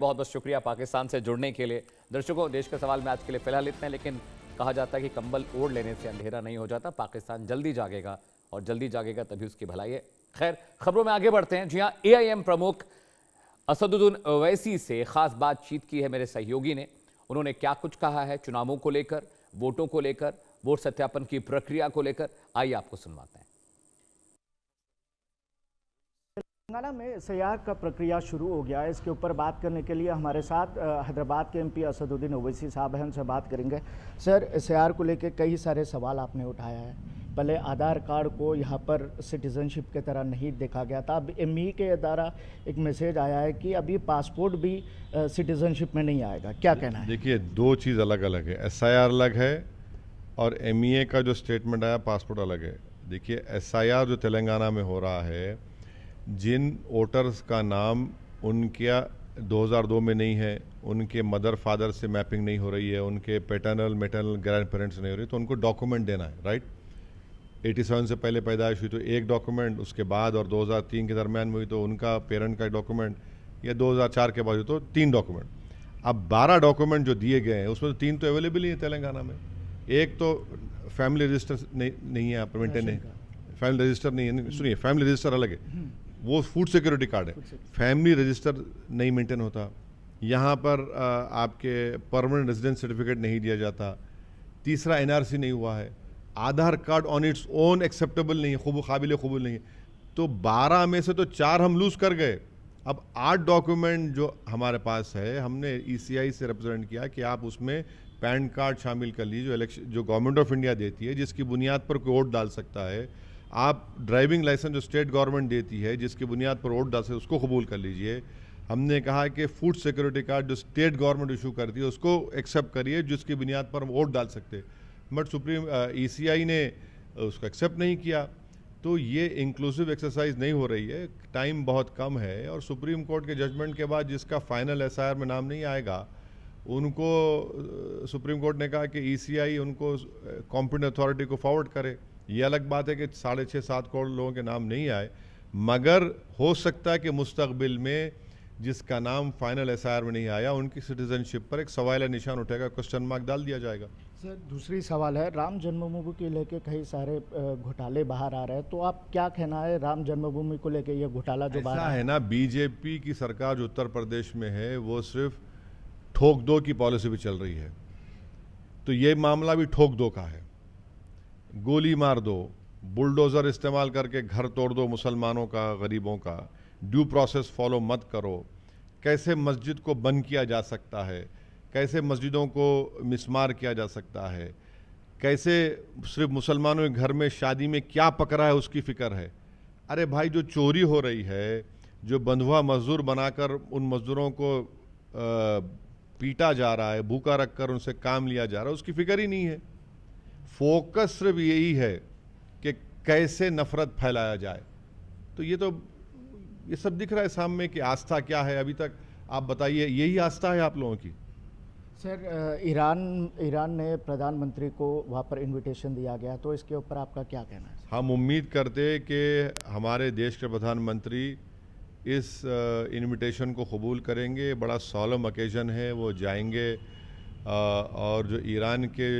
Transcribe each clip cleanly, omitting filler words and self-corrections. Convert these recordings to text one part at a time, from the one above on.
बहुत बहुत शुक्रिया पाकिस्तान से जुड़ने के लिए। दर्शकों, देश के सवाल में आज के लिए फिलहाल इतना है, लेकिन कहा जाता है कि कंबल ओढ़ लेने से अंधेरा नहीं हो जाता। पाकिस्तान जल्दी जागेगा और जल्दी जागेगा तभी उसकी भलाई है। खैर, खबरों में आगे बढ़ते हैं। जी हाँ, AIM प्रमुख असदुद्दीन ओवैसी से खास बातचीत की है मेरे सहयोगी ने। उन्होंने क्या कुछ कहा है चुनावों को लेकर, वोटों को लेकर, वोट सत्यापन की प्रक्रिया को लेकर, आइए आपको सुनवाते हैं। तेलंगाना में SIR का प्रक्रिया शुरू हो गया है। इसके ऊपर बात करने के लिए हमारे साथ हैदराबाद के MP असदुद्दीन ओवैसी साहब हैं, उनसे बात करेंगे। सर, SIR को लेकर कई सारे सवाल आपने उठाया है। पहले आधार कार्ड को यहाँ पर सिटीजनशिप की तरह नहीं देखा गया था। अब ME के द्वारा एक मैसेज आया है कि अभी पासपोर्ट भी सिटीजनशिप में नहीं आएगा। क्या कहना है? देखिए, दो चीज़ अलग अलग है। SIR अलग है और MEA का जो स्टेटमेंट आया पासपोर्ट अलग है। देखिए, SIR जो तेलंगाना में हो रहा है, जिन वोटर्स का नाम उनके 2002 में नहीं है, उनके मदर फादर से मैपिंग नहीं हो रही है, उनके पैटर्नल मैटरनल ग्रैंड पेरेंट्स नहीं हो रही, तो उनको डॉक्यूमेंट देना है, राइट। 87 से पहले पैदाइश हुई तो एक डॉक्यूमेंट, उसके बाद और 2003 के दरमियान में हुई तो उनका पेरेंट का डॉक्यूमेंट, या 2004 के बाद हुई तो 3 डॉक्यूमेंट। अब 12 डॉक्यूमेंट जो दिए गए हैं उसमें तो 3 तो अवेलेबल ही है तेलंगाना में। एक तो फैमिली रजिस्टर नहीं है, यहाँ पर मेंटेन नहीं, फैमिली रजिस्टर नहीं है। सुनिए, फैमिली रजिस्टर अलग है, वो फूड सिक्योरिटी कार्ड है। फैमिली रजिस्टर नहीं मेंटेन होता यहाँ पर। आपके परमानेंट रेजिडेंस सर्टिफिकेट नहीं दिया जाता। तीसरा, NRC नहीं हुआ है। Aadhaar card on its own acceptable नहीं है, काबिल कबूल नहीं है। तो 12 में से तो 4 हम लूज कर गए। अब 8 डॉक्यूमेंट जो हमारे पास है, हमने ECI से रिप्रेजेंट किया कि आप उसमें पैन कार्ड शामिल कर लीजिए, जो इलेक्शन जो गवर्नमेंट ऑफ इंडिया देती है, जिसकी बुनियाद पर कोई वोट डाल सकता है। आप ड्राइविंग लाइसेंस जो स्टेट गवर्नमेंट देती है, जिसकी बुनियाद पर वोट डाल सकते, उसको कबूल कर लीजिए। हमने कहा कि फूड सिक्योरिटी कार्ड जो स्टेट गवर्नमेंट इशू करती है, उसको एक्सेप्ट करिए, जिसकी बुनियाद पर वोट डाल सकते। बट सुप्रीम ECI ने उसको एक्सेप्ट नहीं किया। तो ये इंक्लूसिव एक्सरसाइज नहीं हो रही है, टाइम बहुत कम है। और सुप्रीम कोर्ट के जजमेंट के बाद जिसका फाइनल SIR में नाम नहीं आएगा, उनको सुप्रीम कोर्ट ने कहा कि ECI उनको कॉम्पिटेंट अथॉरिटी को फॉरवर्ड करे। ये अलग बात है कि 6.5-7 करोड़ लोगों के नाम नहीं आए, मगर हो सकता है कि मुस्तकबिल में जिसका नाम फाइनल SIR में नहीं आया, उनकी सिटीजनशिप पर एक सवाल निशान उठेगा, क्वेश्चन मार्क डाल दिया जाएगा। सर, दूसरी सवाल है, राम जन्मभूमि को लेकर कई सारे घोटाले बाहर आ रहे हैं, तो आप क्या कहना है राम जन्मभूमि को लेकर ये घोटाला जो बाहर है ना? BJP की सरकार जो उत्तर प्रदेश में है, वो सिर्फ ठोक दो की पॉलिसी भी चल रही है। तो ये मामला भी ठोक दो का है। गोली मार दो, बुलडोज़र इस्तेमाल करके घर तोड़ दो मुसलमानों का, गरीबों का। ड्यू प्रोसेस फॉलो मत करो। कैसे मस्जिद को बंद किया जा सकता है, कैसे मस्जिदों को मिसमार किया जा सकता है, कैसे सिर्फ मुसलमानों के घर में शादी में क्या पकड़ा है उसकी फ़िक्र है। अरे भाई, जो चोरी हो रही है, जो बंधुआ मजदूर बनाकर उन मजदूरों को पीटा जा रहा है, भूखा रखकर उनसे काम लिया जा रहा है, उसकी फ़िक्र ही नहीं है। फोकस सिर्फ यही है कि कैसे नफरत फैलाया जाए। तो ये सब दिख रहा है सामने कि आस्था क्या है। अभी तक आप बताइए, यही आस्था है आप लोगों की? सर, ईरान ने प्रधानमंत्री को वहाँ पर इनविटेशन दिया गया, तो इसके ऊपर आपका क्या कहना है? हम उम्मीद करते हैं कि हमारे देश के प्रधानमंत्री इस इनविटेशन को कबूल करेंगे। बड़ा सॉलम ओकेजन है, वो जाएंगे। और जो ईरान के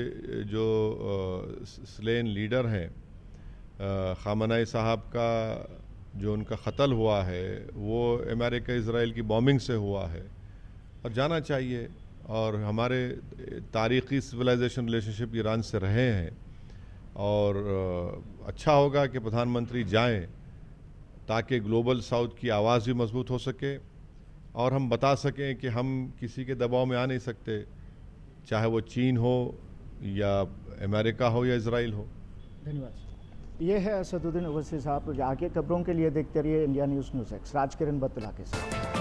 जो स्लेन लीडर हैं, खामनाई साहब का जो उनका क़त्ल हुआ है, वो अमेरिका इज़राइल की बॉम्बिंग से हुआ है और जाना चाहिए। और हमारे तारीख़ी सिविलाइजेशन रिलेशनशिप ईरान से रहे हैं, और अच्छा होगा कि प्रधानमंत्री जाएं, ताकि ग्लोबल साउथ की आवाज़ भी मजबूत हो सके और हम बता सकें कि हम किसी के दबाव में आ नहीं सकते, चाहे वो चीन हो या अमेरिका हो या इजराइल हो। धन्यवाद। ये है असदुद्दीन ओवैसी साहब। आगे खबरों के लिए देखते रहिए India news X। Rajkiran Battala के साथ।